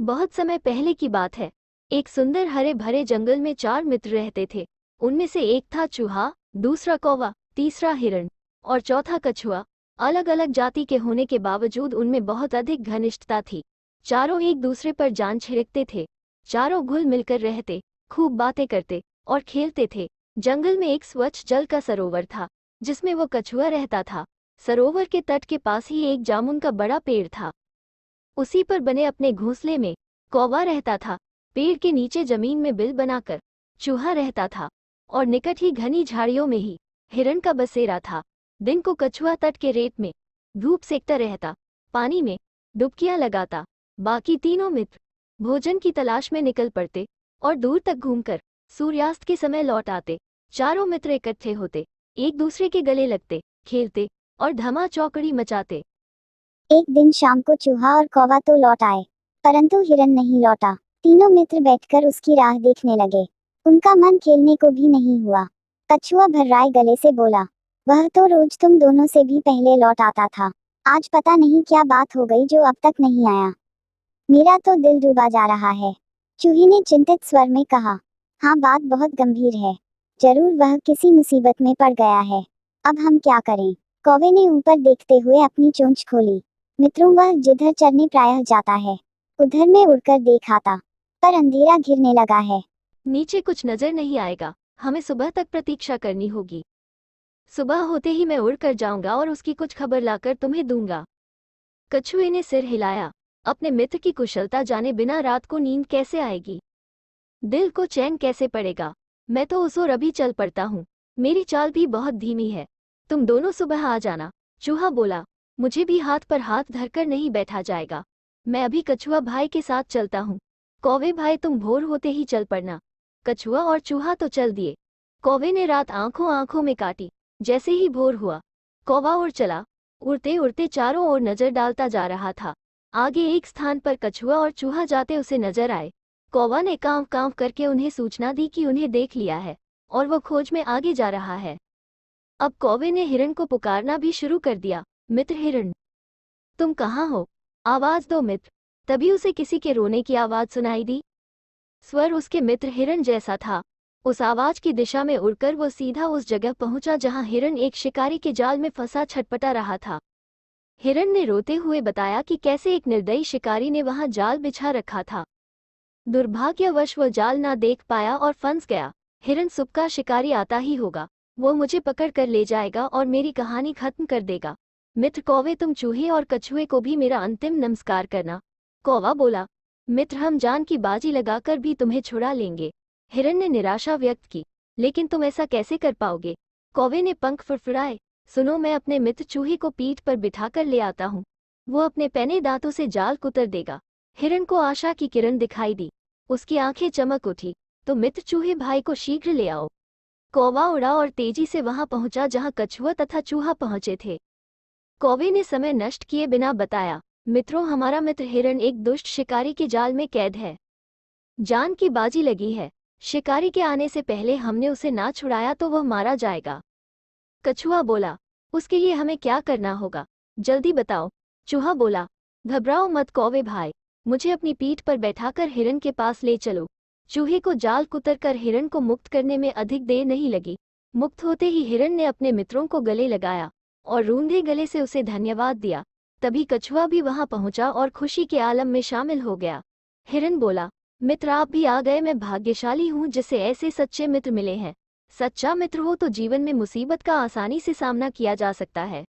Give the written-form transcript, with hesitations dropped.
बहुत समय पहले की बात है। एक सुंदर हरे भरे जंगल में 4 मित्र रहते थे। उनमें से एक था चूहा, दूसरा कौवा, तीसरा हिरण और चौथा कछुआ। अलग अलग जाति के होने के बावजूद उनमें बहुत अधिक घनिष्ठता थी। चारों एक दूसरे पर जान छिड़कते थे। चारों घुल मिलकर रहते, खूब बातें करते और खेलते थे। जंगल में एक स्वच्छ जल का सरोवर था, जिसमें वो कछुआ रहता था। सरोवर के तट के पास ही एक जामुन का बड़ा पेड़ था। उसी पर बने अपने घोंसले में कौवा रहता था। पेड़ के नीचे जमीन में बिल बनाकर चूहा रहता था और निकट ही घनी झाड़ियों में ही हिरण का बसेरा था। दिन को कछुआ तट के रेत में धूप सेकता रहता, पानी में डुबकियां लगाता। बाकी तीनों मित्र भोजन की तलाश में निकल पड़ते और दूर तक घूमकर सूर्यास्त के समय लौट आते। चारों मित्र इकट्ठे होते, एक दूसरे के गले लगते, खेलते और धमा चौकड़ी मचाते। एक दिन शाम को चूहा और कौवा तो लौट आए, परंतु हिरन नहीं लौटा। तीनों मित्र बैठकर उसकी राह देखने लगे। उनका मन खेलने को भी नहीं हुआ। कछुआ भर्राए गले से बोला, वह तो रोज तुम दोनों से भी पहले लौट आता था। आज पता नहीं क्या बात हो गई जो अब तक नहीं आया। मेरा तो दिल डूबा जा रहा है। चूहे ने चिंतित स्वर में कहा, हाँ, बात बहुत गंभीर है। जरूर वह किसी मुसीबत में पड़ गया है। अब हम क्या करें? कौवे ने ऊपर देखते हुए अपनी चोंच खोली। मित्रों, वह जिधर चरने प्रायः जाता है, उधर मैं उड़कर देख आता, पर अंधेरा घिरने लगा है। नीचे कुछ नजर नहीं आएगा, हमें सुबह तक प्रतीक्षा करनी होगी। सुबह होते ही मैं उड़कर जाऊंगा और उसकी कुछ खबर लाकर तुम्हें दूंगा। कछुए ने सिर हिलाया। अपने मित्र की कुशलता जाने बिना रात को नींद कैसे आएगी, दिल को चैन कैसे पड़ेगा। मैं तो उस ओर अभी चल पड़ता हूँ, मेरी चाल भी बहुत धीमी है। तुम दोनों सुबह आ जाना। चूहा बोला, मुझे भी हाथ पर हाथ धरकर नहीं बैठा जाएगा। मैं अभी कछुआ भाई के साथ चलता हूँ। कौवे भाई, तुम भोर होते ही चल पड़ना। कछुआ और चूहा तो चल दिए। कौवे ने रात आंखों आंखों में काटी। जैसे ही भोर हुआ, कौवा उड़ चला। उड़ते उड़ते चारों ओर नजर डालता जा रहा था। आगे एक स्थान पर कछुआ और चूहा जाते उसे नजर आए। कौवा ने कांव कांव करके उन्हें सूचना दी कि उन्हें देख लिया है और वो खोज में आगे जा रहा है। अब कौवे ने हिरण को पुकारना भी शुरू कर दिया, मित्र हिरण, तुम कहाँ हो? आवाज दो मित्र। तभी उसे किसी के रोने की आवाज सुनाई दी। स्वर उसके मित्र हिरण जैसा था। उस आवाज की दिशा में उड़कर वो सीधा उस जगह पहुंचा जहां हिरण एक शिकारी के जाल में फंसा छटपटा रहा था। हिरण ने रोते हुए बताया कि कैसे एक निर्दयी शिकारी ने वहां जाल बिछा रखा था। दुर्भाग्यवश वो जाल ना देख पाया और फंस गया। हिरण सुबह शिकारी आता ही होगा, वो मुझे पकड़ कर ले जाएगा और मेरी कहानी खत्म कर देगा। मित्र कौवे, तुम चूहे और कछुए को भी मेरा अंतिम नमस्कार करना। कौवा बोला, मित्र, हम जान की बाजी लगाकर भी तुम्हें छुड़ा लेंगे। हिरण ने निराशा व्यक्त की, लेकिन तुम ऐसा कैसे कर पाओगे? कौवे ने पंख फुड़फुड़ाए। सुनो, मैं अपने मित्र चूहे को पीठ पर बिठाकर ले आता हूँ। वो अपने पैने दांतों से जाल कुतर देगा। हिरण को आशा की किरण दिखाई दी। उसकी आंखें चमक उठी। तो मित्र चूहे भाई को शीघ्र ले आओ। कौवा उड़ा और तेजी से वहां पहुंचा जहां कछुआ तथा चूहा पहुंचे थे। कौवे ने समय नष्ट किए बिना बताया, मित्रों, हमारा मित्र हिरण एक दुष्ट शिकारी के जाल में कैद है। जान की बाजी लगी है। शिकारी के आने से पहले हमने उसे ना छुड़ाया तो वह मारा जाएगा। कछुआ बोला, उसके लिए हमें क्या करना होगा, जल्दी बताओ। चूहा बोला, घबराओ मत कौवे भाई, मुझे अपनी पीठ पर बैठाकर हिरण के पास ले चलो। चूहे को जाल कुतर कर हिरण को मुक्त करने में अधिक देर नहीं लगी। मुक्त होते ही हिरण ने अपने मित्रों को गले लगाया और रूंधे गले से उसे धन्यवाद दिया। तभी कछुआ भी वहां पहुंचा और खुशी के आलम में शामिल हो गया। हिरण बोला, मित्र, आप भी आ गए। मैं भाग्यशाली हूँ जिसे ऐसे सच्चे मित्र मिले हैं। सच्चा मित्र हो तो जीवन में मुसीबत का आसानी से सामना किया जा सकता है।